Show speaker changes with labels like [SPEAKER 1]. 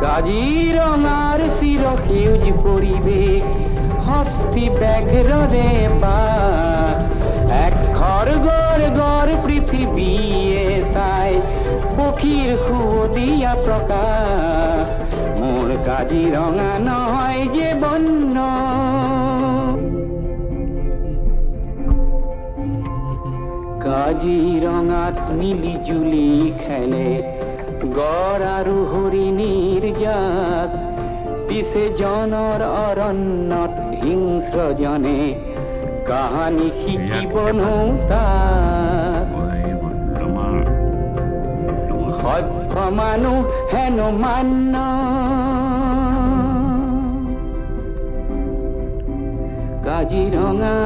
[SPEAKER 1] কাজিৰঙাৰ চিৰ সেউজ পৰিৱেশ হস্তি ব্যাঘ্ৰৰে বাস এক খড়গৰ গড় পৃথিৱীয়ে চাই পক্ষীৰ সুৱদীয়া প্ৰকাশ মোৰ কাজিৰঙা নহয় যে বন্য কাজিৰঙাত মিলি জুলি খেলে গড় আৰু হৰিণীৰ জাক পিছে জনৰ অৰণ্যত হিংস্ৰজনে কাহানী শিকিবনো তাক সভ্য মানুহ হেনো মান্য কাজিৰঙা